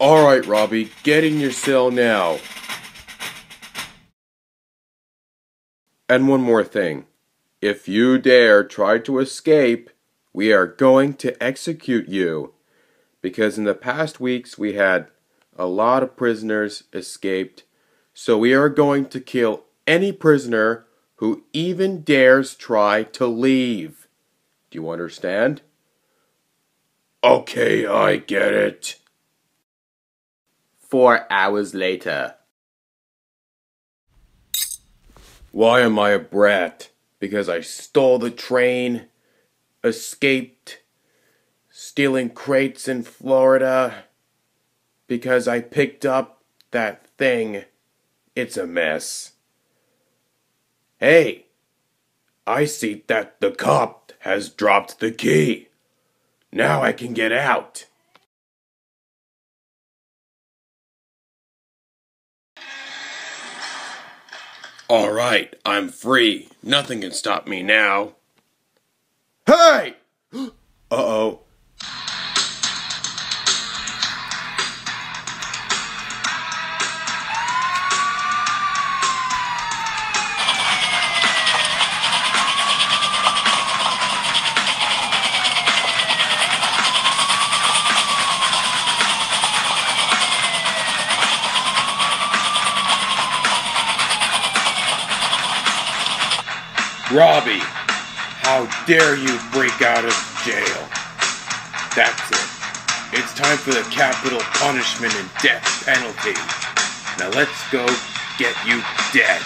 Alright, Robbie, get in your cell now. And one more thing. If you dare try to escape, we are going to execute you. Because in the past weeks we had a lot of prisoners escaped, so we are going to kill any prisoner who even dares try to leave. Do you understand? Okay, I get it. 4 hours later. Why am I a brat? Because I stole the train, escaped, stealing crates in Florida, because I picked up that thing. It's a mess. Hey, I see that the cop has dropped the key. Now I can get out. All right, I'm free. Nothing can stop me now. Hey! Uh-oh. Robbie, how dare you break out of jail? That's it. It's time for the capital punishment and death penalty. Now let's go get you dead.